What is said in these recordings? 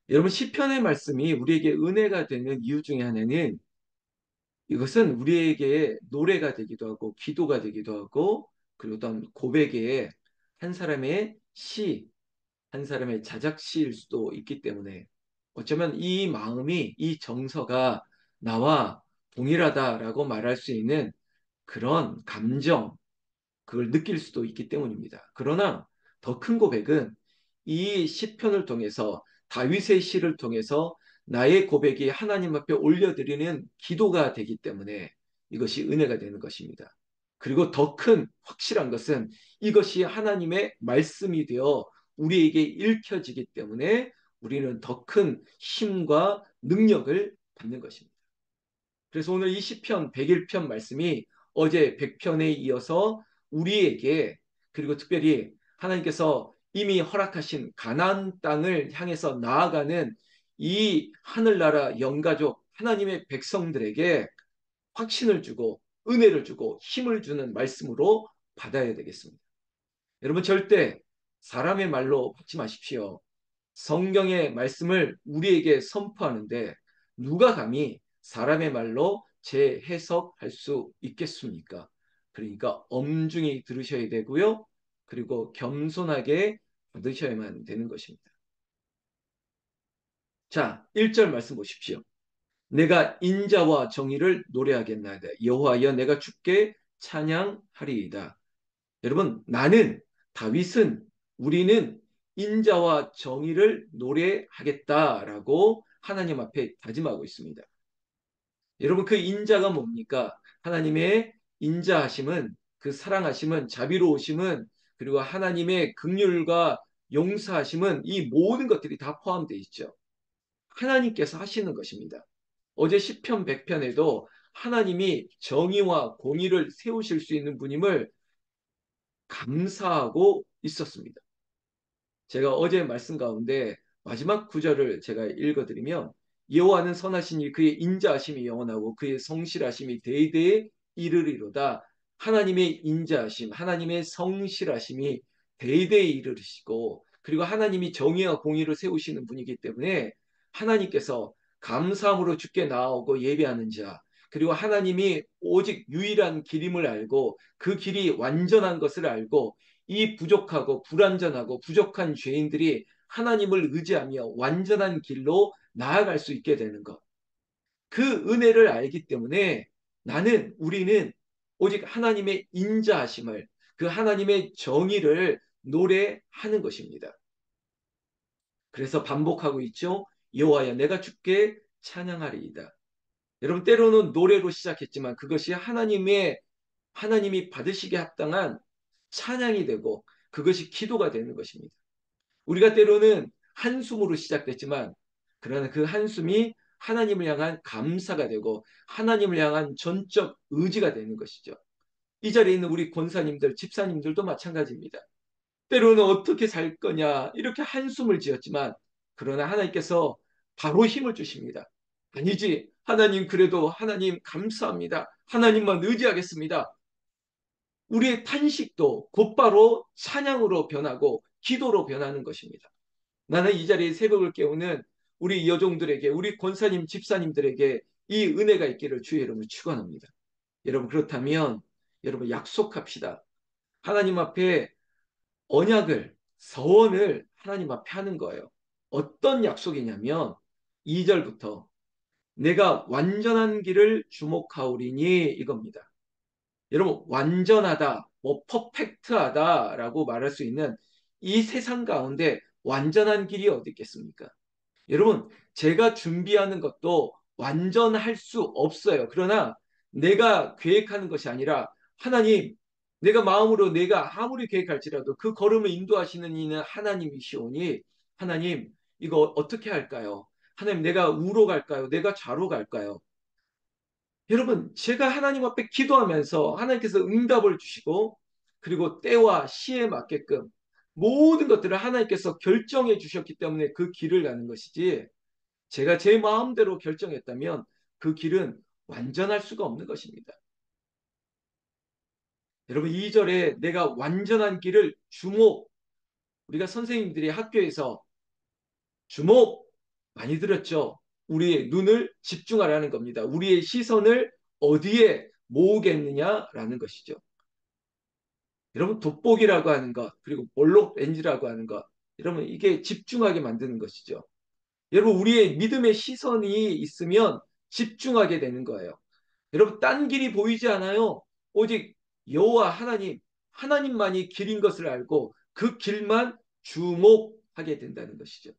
여러분 시편의 말씀이 우리에게 은혜가 되는 이유 중에 하나는 이것은 우리에게 노래가 되기도 하고 기도가 되기도 하고 그리고 어떤 고백의 한 사람의 시, 한 사람의 자작시일 수도 있기 때문에 어쩌면 이 마음이 이 정서가 나와 동일하다라고 말할 수 있는 그런 감정, 그걸 느낄 수도 있기 때문입니다. 그러나 더 큰 고백은 이 시편을 통해서 다윗의 시를 통해서 나의 고백이 하나님 앞에 올려드리는 기도가 되기 때문에 이것이 은혜가 되는 것입니다. 그리고 더 큰 확실한 것은 이것이 하나님의 말씀이 되어 우리에게 읽혀지기 때문에 우리는 더 큰 힘과 능력을 받는 것입니다. 그래서 오늘 이 시편 101편 말씀이 어제 100편에 이어서 우리에게 그리고 특별히 하나님께서 이미 허락하신 가나안 땅을 향해서 나아가는 이 하늘나라 영가족 하나님의 백성들에게 확신을 주고 은혜를 주고 힘을 주는 말씀으로 받아야 되겠습니다. 여러분 절대 사람의 말로 받지 마십시오. 성경의 말씀을 우리에게 선포하는데 누가 감히 사람의 말로 재해석할 수 있겠습니까? 그러니까 엄중히 들으셔야 되고요. 그리고 겸손하게 받으셔야만 되는 것입니다. 자, 1절 말씀 보십시오. 내가 인자와 정의를 노래하겠나이다. 여호와여 내가 주께 찬양하리이다. 여러분, 나는 다윗은 우리는 인자와 정의를 노래하겠다라고 하나님 앞에 다짐하고 있습니다. 여러분, 그 인자가 뭡니까? 하나님의 인자하심은 그 사랑하심은 자비로우심은 그리고 하나님의 긍휼과 용서하심은 이 모든 것들이 다 포함되어 있죠. 하나님께서 하시는 것입니다. 어제 시편 100편에도 하나님이 정의와 공의를 세우실 수 있는 분임을 감사하고 있었습니다. 제가 어제 말씀 가운데 마지막 구절을 제가 읽어드리면 여호와는 선하시니 그의 인자하심이 영원하고 그의 성실하심이 대대에 이르리로다. 하나님의 인자하심, 하나님의 성실하심이 대대에 이르시고 그리고 하나님이 정의와 공의를 세우시는 분이기 때문에 하나님께서 감사함으로 주께 나아오고 예배하는 자 그리고 하나님이 오직 유일한 길임을 알고 그 길이 완전한 것을 알고 이 부족하고 불완전하고 부족한 죄인들이 하나님을 의지하며 완전한 길로 나아갈 수 있게 되는 것. 그 은혜를 알기 때문에 우리는 오직 하나님의 인자하심을, 그 하나님의 정의를 노래하는 것입니다. 그래서 반복하고 있죠. 여호와여 내가 주께 찬양하리이다. 여러분 때로는 노래로 시작했지만 그것이 하나님이 받으시기에 합당한 찬양이 되고 그것이 기도가 되는 것입니다. 우리가 때로는 한숨으로 시작됐지만 그러나 그 한숨이 하나님을 향한 감사가 되고 하나님을 향한 전적 의지가 되는 것이죠. 이 자리에 있는 우리 권사님들, 집사님들도 마찬가지입니다. 때로는 어떻게 살 거냐 이렇게 한숨을 지었지만 그러나 하나님께서 바로 힘을 주십니다. 아니지 하나님 그래도 하나님 감사합니다. 하나님만 의지하겠습니다. 우리의 탄식도 곧바로 찬양으로 변하고 기도로 변하는 것입니다. 나는 이 자리에 새벽을 깨우는 우리 여종들에게 우리 권사님 집사님들에게 이 은혜가 있기를 주의 이름으로 축원합니다. 여러분 그렇다면 여러분 약속합시다. 하나님 앞에 언약을 서원을 하나님 앞에 하는 거예요. 어떤 약속이냐면 2절부터 내가 완전한 길을 주목하오리니 이겁니다. 여러분 완전하다, 뭐 퍼펙트하다라고 말할 수 있는 이 세상 가운데 완전한 길이 어디 있겠습니까? 여러분 제가 준비하는 것도 완전할 수 없어요. 그러나 내가 계획하는 것이 아니라 하나님 내가 마음으로 내가 아무리 계획할지라도 그 걸음을 인도하시는 이는 하나님이시오니 하나님 이거 어떻게 할까요? 하나님 내가 우로 갈까요? 내가 좌로 갈까요? 여러분, 제가 하나님 앞에 기도하면서 하나님께서 응답을 주시고 그리고 때와 시에 맞게끔 모든 것들을 하나님께서 결정해 주셨기 때문에 그 길을 가는 것이지 제가 제 마음대로 결정했다면 그 길은 완전할 수가 없는 것입니다. 여러분, 2절에 내가 완전한 길을 주목, 우리가 선생님들이 학교에서 주목 많이 들었죠. 우리의 눈을 집중하라는 겁니다. 우리의 시선을 어디에 모으겠느냐라는 것이죠. 여러분 돋보기라고 하는 것, 그리고 볼록 렌즈라고 하는 것, 여러분 이게 집중하게 만드는 것이죠. 여러분 우리의 믿음의 시선이 있으면 집중하게 되는 거예요. 여러분 딴 길이 보이지 않아요. 오직 여호와 하나님, 하나님만이 길인 것을 알고 그 길만 주목하게 된다는 것이죠.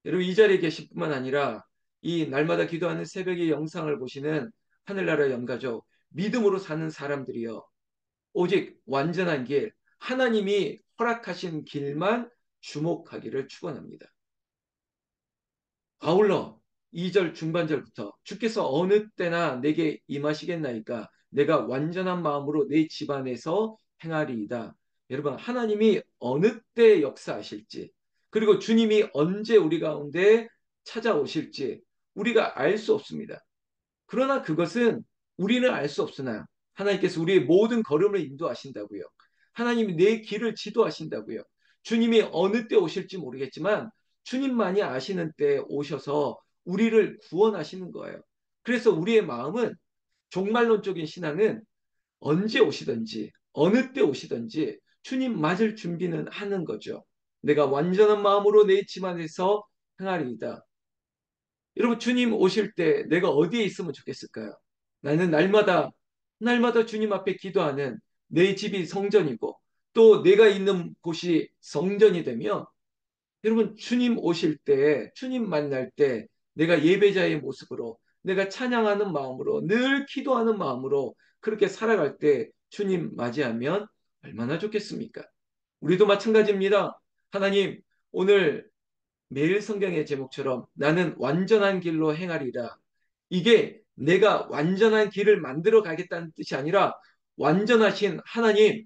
여러분 이 자리에 계실 뿐만 아니라 이 날마다 기도하는 새벽의 영상을 보시는 하늘나라 영가족, 믿음으로 사는 사람들이요. 오직 완전한 길, 하나님이 허락하신 길만 주목하기를 축원합니다. 아울러 2절 중반절부터 주께서 어느 때나 내게 임하시겠나이까 내가 완전한 마음으로 내 집안에서 행하리이다. 여러분 하나님이 어느 때 역사하실지 그리고 주님이 언제 우리 가운데 찾아오실지 우리가 알 수 없습니다. 그러나 그것은 우리는 알 수 없으나 하나님께서 우리의 모든 걸음을 인도하신다고요. 하나님이 내 길을 지도하신다고요. 주님이 어느 때 오실지 모르겠지만 주님만이 아시는 때 오셔서 우리를 구원하시는 거예요. 그래서 우리의 마음은 종말론적인 신앙은 언제 오시든지 어느 때 오시든지 주님 맞을 준비는 하는 거죠. 내가 완전한 마음으로 내 집안에서 행하리이다. 여러분 주님 오실 때 내가 어디에 있으면 좋겠을까요? 나는 날마다 주님 앞에 기도하는 내 집이 성전이고 또 내가 있는 곳이 성전이 되면 여러분 주님 오실 때 주님 만날 때 내가 예배자의 모습으로 내가 찬양하는 마음으로 늘 기도하는 마음으로 그렇게 살아갈 때 주님 맞이하면 얼마나 좋겠습니까? 우리도 마찬가지입니다. 하나님 오늘 매일 성경의 제목처럼 나는 완전한 길로 행하리라. 이게 내가 완전한 길을 만들어 가겠다는 뜻이 아니라 완전하신 하나님,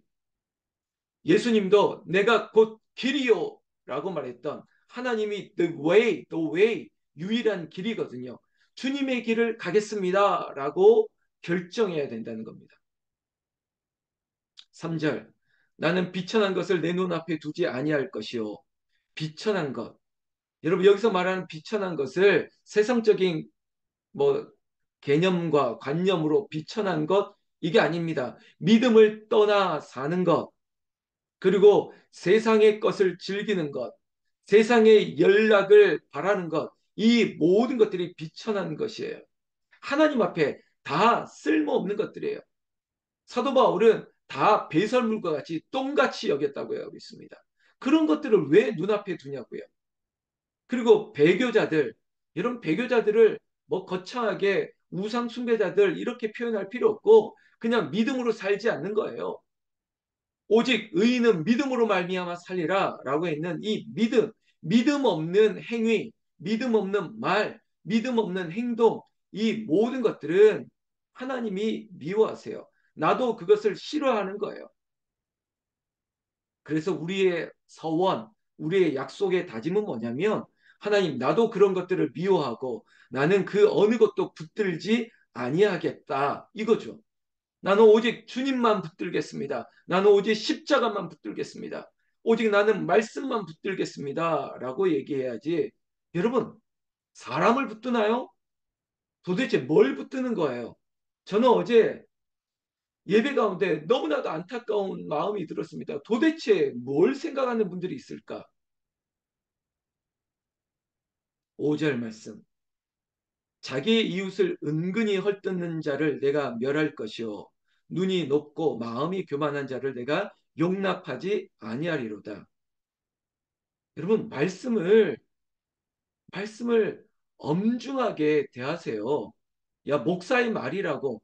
예수님도 내가 곧 길이요 라고 말했던 하나님이 the way, 유일한 길이거든요. 주님의 길을 가겠습니다 라고 결정해야 된다는 겁니다. 3절 나는 비천한 것을 내 눈앞에 두지 아니할 것이요. 비천한 것. 여러분 여기서 말하는 비천한 것을 세상적인 뭐 개념과 관념으로 비천한 것 이게 아닙니다. 믿음을 떠나 사는 것 그리고 세상의 것을 즐기는 것 세상의 연락을 바라는 것 이 모든 것들이 비천한 것이에요. 하나님 앞에 다 쓸모없는 것들이에요. 사도 바울은 다 배설물과 같이 똥같이 여겼다고 하고 있습니다. 그런 것들을 왜 눈앞에 두냐고요. 그리고 배교자들, 이런 배교자들을 뭐 거창하게 우상 숭배자들 이렇게 표현할 필요 없고 그냥 믿음으로 살지 않는 거예요. 오직 의인은 믿음으로 말미암아 살리라라고 있는 이 믿음, 믿음 없는 행위, 믿음 없는 말, 믿음 없는 행동, 이 모든 것들은 하나님이 미워하세요. 나도 그것을 싫어하는 거예요. 그래서 우리의 서원, 우리의 약속의 다짐은 뭐냐면 하나님 나도 그런 것들을 미워하고 나는 그 어느 것도 붙들지 아니하겠다 이거죠. 나는 오직 주님만 붙들겠습니다. 나는 오직 십자가만 붙들겠습니다. 오직 나는 말씀만 붙들겠습니다. 라고 얘기해야지. 여러분 사람을 붙드나요? 도대체 뭘 붙드는 거예요? 저는 어제 예배 가운데 너무나도 안타까운 마음이 들었습니다. 도대체 뭘 생각하는 분들이 있을까? 5절 말씀. 자기의 이웃을 은근히 헐뜯는 자를 내가 멸할 것이요. 눈이 높고 마음이 교만한 자를 내가 용납하지 아니하리로다. 여러분, 말씀을 엄중하게 대하세요. 야, 목사의 말이라고.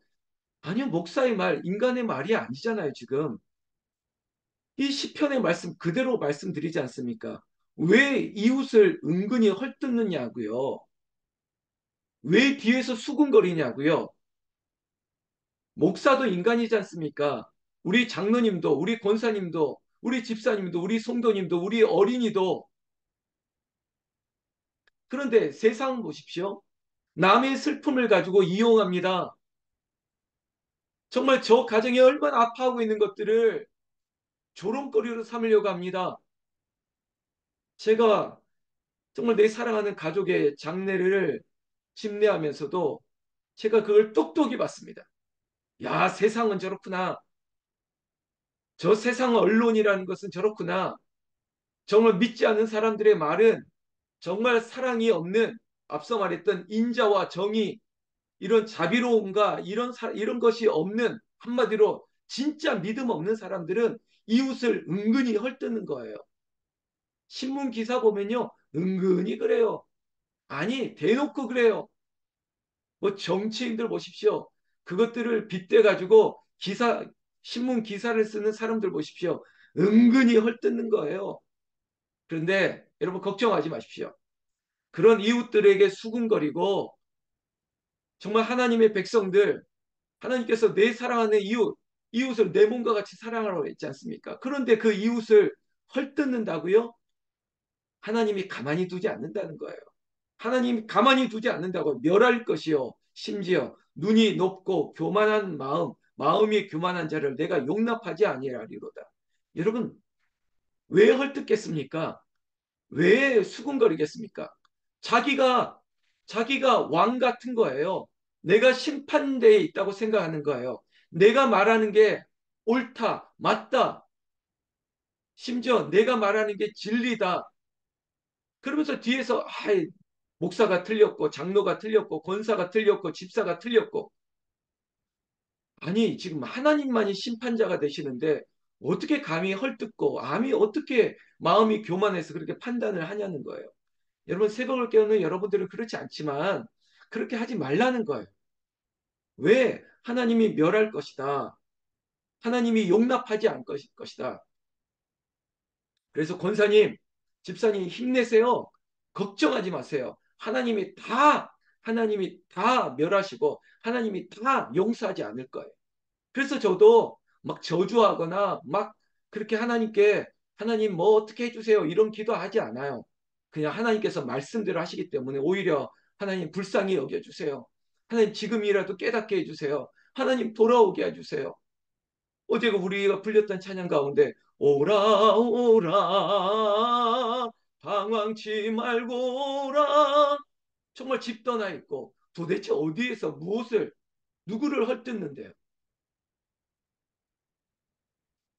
아니요, 목사의 말, 인간의 말이 아니잖아요, 지금. 이 시편의 말씀 그대로 말씀드리지 않습니까? 왜 이웃을 은근히 헐뜯느냐고요? 왜 뒤에서 수군거리냐고요? 목사도 인간이지 않습니까? 우리 장로님도, 우리 권사님도, 우리 집사님도, 우리 성도님도, 우리 어린이도. 그런데 세상 보십시오. 남의 슬픔을 가지고 이용합니다. 정말 저 가정이 얼마나 아파하고 있는 것들을 조롱거리로 삼으려고 합니다. 제가 정말 내 사랑하는 가족의 장래를 집례하면서도 제가 그걸 똑똑히 봤습니다. 야, 세상은 저렇구나. 저 세상 언론이라는 것은 저렇구나. 정말 믿지 않는 사람들의 말은 정말 사랑이 없는, 앞서 말했던 인자와 정의, 이런 자비로움과 이런 것이 없는, 한마디로 진짜 믿음 없는 사람들은 이웃을 은근히 헐뜯는 거예요. 신문 기사 보면요, 은근히 그래요. 아니, 대놓고 그래요. 뭐 정치인들 보십시오. 그것들을 빗대 가지고 신문 기사를 쓰는 사람들 보십시오. 은근히 헐뜯는 거예요. 그런데 여러분 걱정하지 마십시오. 그런 이웃들에게 수군거리고 정말 하나님의 백성들, 하나님께서 내 사랑하는 이웃을 내 몸과 같이 사랑하라고 했지 않습니까? 그런데 그 이웃을 헐뜯는다고요? 하나님이 가만히 두지 않는다는 거예요. 하나님이 가만히 두지 않는다고 멸할 것이요. 심지어 눈이 높고 교만한 마음이 교만한 자를 내가 용납하지 아니하리로다. 여러분, 왜 헐뜯겠습니까? 왜 수군거리겠습니까? 자기가 자기가 왕 같은 거예요. 내가 심판대에 있다고 생각하는 거예요. 내가 말하는 게 옳다, 맞다. 심지어 내가 말하는 게 진리다. 그러면서 뒤에서 목사가 틀렸고 장로가 틀렸고 권사가 틀렸고 집사가 틀렸고 아니 지금 하나님만이 심판자가 되시는데 어떻게 감히 헐뜯고 암이 어떻게 마음이 교만해서 그렇게 판단을 하냐는 거예요. 여러분 새벽을 깨우는 여러분들은 그렇지 않지만 그렇게 하지 말라는 거예요. 왜? 하나님이 멸할 것이다. 하나님이 용납하지 않을 것이다. 그래서 권사님, 집사님 힘내세요. 걱정하지 마세요. 하나님이 다 멸하시고 하나님이 다 용서하지 않을 거예요. 그래서 저도 막 저주하거나 막 그렇게 하나님께 하나님 뭐 어떻게 해주세요 이런 기도하지 않아요. 그냥 하나님께서 말씀대로 하시기 때문에 오히려 하나님 불쌍히 여겨주세요. 하나님 지금이라도 깨닫게 해주세요. 하나님 돌아오게 해주세요. 어제가 우리가 불렸던 찬양 가운데 오라 오라 방황치 말고 오라 정말 집 떠나 있고 도대체 어디에서 무엇을 누구를 헐뜯는데요.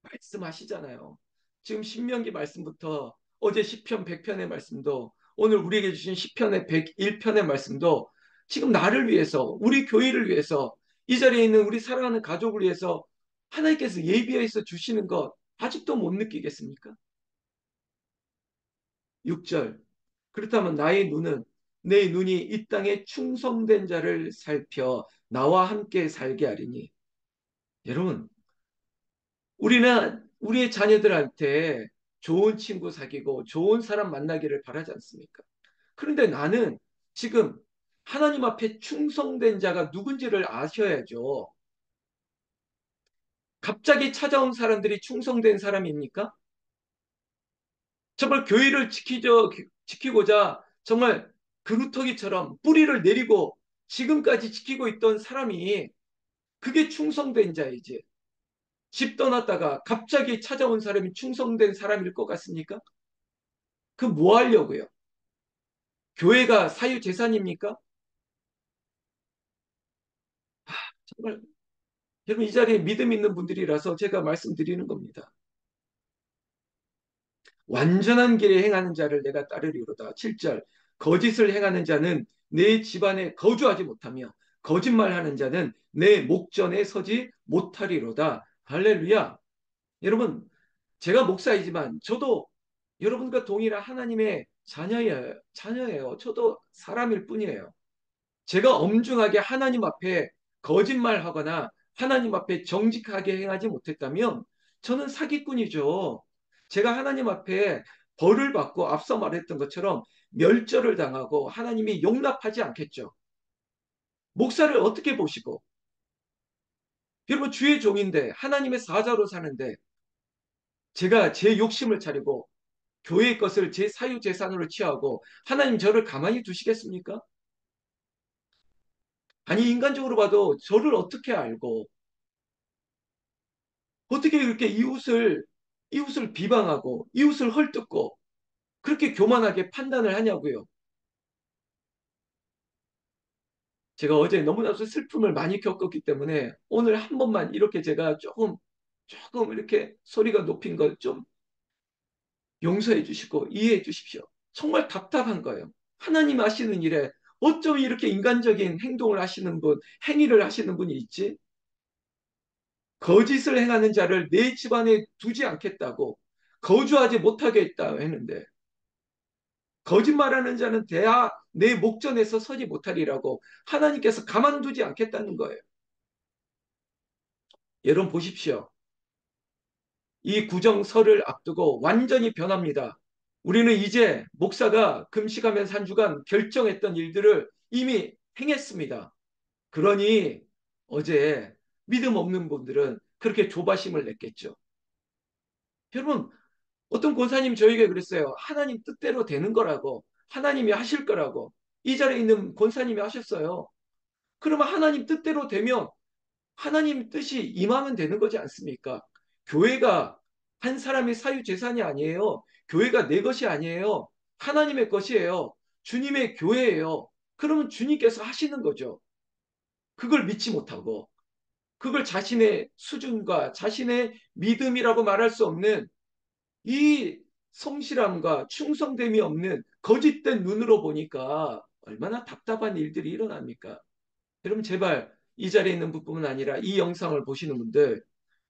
말씀하시잖아요. 지금 신명기 말씀부터 어제 시편 100편의 말씀도 오늘 우리에게 주신 시편의 101편의 말씀도 지금 나를 위해서 우리 교회를 위해서 이 자리에 있는 우리 사랑하는 가족을 위해서 하나님께서 예비해서 주시는 것 아직도 못 느끼겠습니까? 6절 그렇다면 나의 눈은 내 눈이 이 땅에 충성된 자를 살펴 나와 함께 살게 하리니 여러분 우리는 우리의 자녀들한테 좋은 친구 사귀고 좋은 사람 만나기를 바라지 않습니까? 그런데 나는 지금 하나님 앞에 충성된 자가 누군지를 아셔야죠. 갑자기 찾아온 사람들이 충성된 사람입니까? 정말 교회를 지키고자 정말 그루터기처럼 뿌리를 내리고 지금까지 지키고 있던 사람이 그게 충성된 자이지. 집 떠났다가 갑자기 찾아온 사람이 충성된 사람일 것 같습니까? 그 뭐 하려고요? 교회가 사유재산입니까? 정말 여러분 이 자리에 믿음 있는 분들이라서 제가 말씀드리는 겁니다. 완전한 길에 행하는 자를 내가 따르리로다. 7절 거짓을 행하는 자는 내 집안에 거주하지 못하며 거짓말하는 자는 내 목전에 서지 못하리로다. 할렐루야. 여러분 제가 목사이지만 저도 여러분과 동일한 하나님의 자녀예요. 저도 사람일 뿐이에요. 제가 엄중하게 하나님 앞에 거짓말하거나 하나님 앞에 정직하게 행하지 못했다면 저는 사기꾼이죠. 제가 하나님 앞에 벌을 받고 앞서 말했던 것처럼 멸절을 당하고 하나님이 용납하지 않겠죠. 목사를 어떻게 보시고 여러분 주의 종인데 하나님의 사자로 사는데 제가 제 욕심을 차리고 교회의 것을 제 사유재산으로 취하고 하나님 저를 가만히 두시겠습니까? 아니 인간적으로 봐도 저를 어떻게 알고 어떻게 이렇게 이웃을 비방하고 이웃을 헐뜯고 그렇게 교만하게 판단을 하냐고요. 제가 어제 너무나도 슬픔을 많이 겪었기 때문에 오늘 한 번만 이렇게 제가 조금 이렇게 소리가 높인 것 좀 용서해 주시고 이해해 주십시오. 정말 답답한 거예요. 하나님 하시는 일에 어쩜 이렇게 인간적인 행동을 하시는 분, 행위를 하시는 분이 있지? 거짓을 행하는 자를 내 집안에 두지 않겠다고 거주하지 못하게 했다 했는데 거짓말하는 자는 대하 내 목전에서 서지 못하리라고 하나님께서 가만두지 않겠다는 거예요. 여러분 보십시오. 이 구정설을 앞두고 완전히 변합니다. 우리는 이제 목사가 금식하면서 한 주간 결정했던 일들을 이미 행했습니다. 그러니 어제 믿음 없는 분들은 그렇게 조바심을 냈겠죠. 여러분, 어떤 권사님 저에게 그랬어요. 하나님 뜻대로 되는 거라고. 하나님이 하실 거라고. 이 자리에 있는 권사님이 하셨어요. 그러면 하나님 뜻대로 되면 하나님 뜻이 임하면 되는 거지 않습니까? 교회가 한 사람의 사유 재산이 아니에요. 교회가 내 것이 아니에요. 하나님의 것이에요. 주님의 교회예요. 그러면 주님께서 하시는 거죠. 그걸 믿지 못하고 그걸 자신의 수준과 자신의 믿음이라고 말할 수 없는 이 성실함과 충성됨이 없는 거짓된 눈으로 보니까 얼마나 답답한 일들이 일어납니까? 여러분 제발 이 자리에 있는 분뿐만 아니라 이 영상을 보시는 분들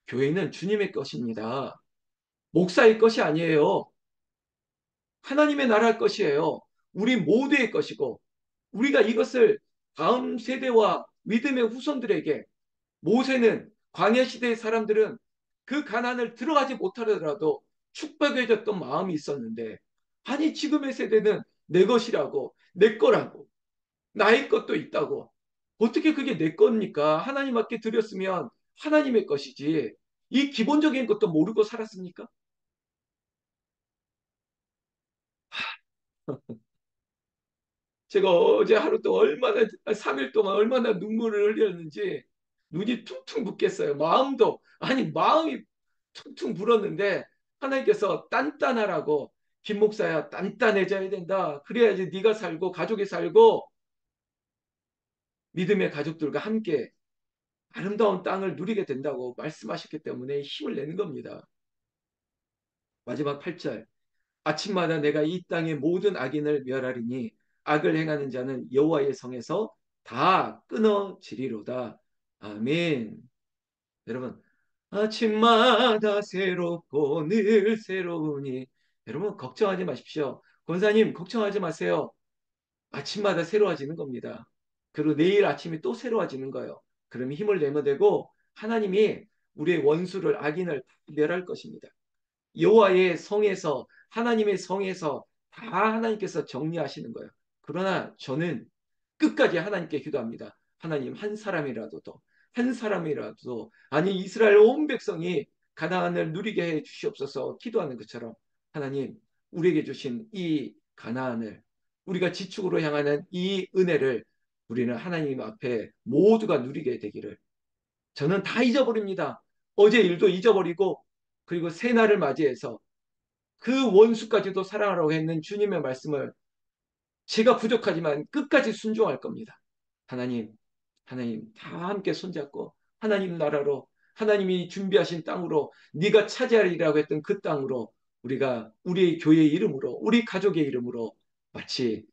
교회는 주님의 것입니다. 목사의 것이 아니에요. 하나님의 나라의 것이에요. 우리 모두의 것이고 우리가 이것을 다음 세대와 믿음의 후손들에게 모세는 광야 시대의 사람들은 그 가난을 들어가지 못하더라도 축복해줬던 마음이 있었는데 아니 지금의 세대는 내 것이라고 내 거라고 나의 것도 있다고 어떻게 그게 내 겁니까? 하나님께 드렸으면 하나님의 것이지 이 기본적인 것도 모르고 살았습니까? 제가 어제 하루 동안 3일 동안 얼마나 눈물을 흘렸는지 눈이 퉁퉁 붓겠어요. 마음이 퉁퉁 불었는데 하나님께서 단단하라고 김 목사야 단단해져야 된다. 그래야지 네가 살고 가족이 살고 믿음의 가족들과 함께 아름다운 땅을 누리게 된다고 말씀하셨기 때문에 힘을 내는 겁니다. 마지막 8절. 아침마다 내가 이 땅의 모든 악인을 멸하리니 악을 행하는 자는 여호와의 성에서 다 끊어지리로다. 아멘. 여러분, 아침마다 새롭고 늘 새로우니 여러분 걱정하지 마십시오. 권사님 걱정하지 마세요. 아침마다 새로워지는 겁니다. 그리고 내일 아침이 또 새로워지는 거예요. 그럼 힘을 내면 되고 하나님이 우리의 원수를 악인을 멸할 것입니다. 여호와의 성에서 하나님의 성에서 다 하나님께서 정리하시는 거예요. 그러나 저는 끝까지 하나님께 기도합니다. 하나님 한 사람이라도 아니 이스라엘 온 백성이 가나안을 누리게 해 주시옵소서 기도하는 것처럼 하나님 우리에게 주신 이 가나안을 우리가 지축으로 향하는 이 은혜를 우리는 하나님 앞에 모두가 누리게 되기를 저는 다 잊어버립니다. 어제 일도 잊어버리고 그리고 새날을 맞이해서 그 원수까지도 사랑하라고 했는 주님의 말씀을 제가 부족하지만 끝까지 순종할 겁니다. 하나님, 하나님 다 함께 손잡고 하나님 나라로 하나님이 준비하신 땅으로 네가 차지하리라고 했던 그 땅으로 우리가 우리의 교회의 이름으로 우리 가족의 이름으로 마치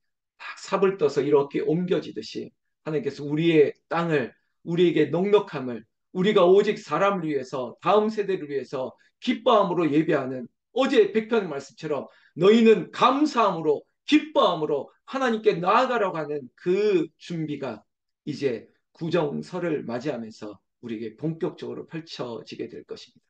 삽을 떠서 이렇게 옮겨지듯이 하나님께서 우리의 땅을 우리에게 넉넉함을 우리가 오직 사람을 위해서 다음 세대를 위해서 기뻐함으로 예배하는 어제 백편의 말씀처럼 너희는 감사함으로 기뻐함으로 하나님께 나아가라고 하는 그 준비가 이제 구정설을 맞이하면서 우리에게 본격적으로 펼쳐지게 될 것입니다.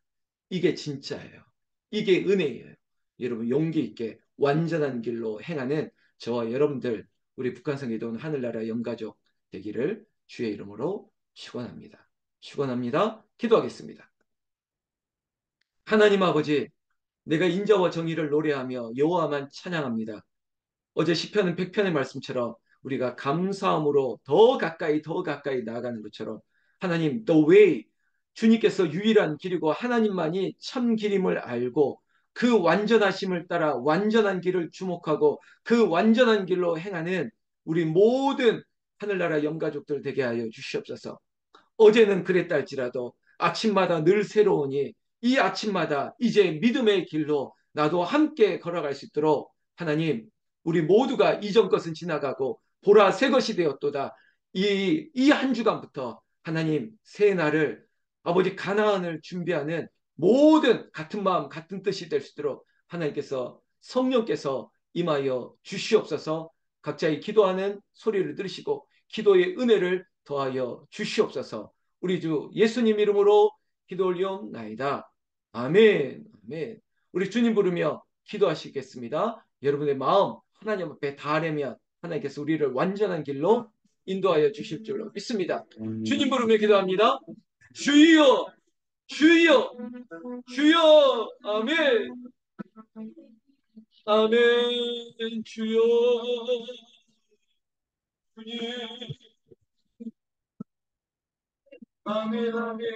이게 진짜예요. 이게 은혜예요. 여러분 용기 있게 완전한 길로 행하는 저와 여러분들 우리 북한성기도원 하늘나라 영가족 되기를 주의 이름으로 축원합니다. 축원합니다. 기도하겠습니다. 하나님 아버지 내가 인자와 정의를 노래하며 여호와만 찬양합니다. 어제 시편은 100편의 말씀처럼 우리가 감사함으로 더 가까이 나아가는 것처럼 하나님 the way 주님께서 유일한 길이고 하나님만이 참 길임을 알고 그 완전하심을 따라 완전한 길을 주목하고 그 완전한 길로 행하는 우리 모든 하늘나라 영가족들 되게 하여 주시옵소서. 어제는 그랬다 할지라도 아침마다 늘 새로우니 이 아침마다 이제 믿음의 길로 나도 함께 걸어갈 수 있도록 하나님, 우리 모두가 이전 것은 지나가고 보라 새 것이 되었도다. 이 한 주간부터 하나님 새 날을 아버지 가나안을 준비하는 모든 같은 마음 같은 뜻이 될 수 있도록 하나님께서 성령께서 임하여 주시옵소서. 각자의 기도하는 소리를 들으시고 기도의 은혜를 더하여 주시옵소서. 우리 주 예수님 이름으로 기도 올리옵나이다. 아멘. 아멘. 우리 주님 부르며 기도하시겠습니다. 여러분의 마음 하나님 앞에 닿으려면 하나님께서 우리를 완전한 길로 인도하여 주실 줄로 믿습니다. 주님 부르며 기도합니다. 주여, 주여, 주여. 아멘. 아멘. 주여, 주님. 아멘, 아멘.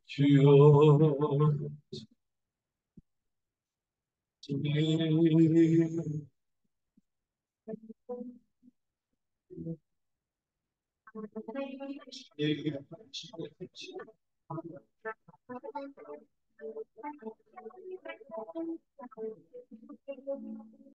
주여, 주님.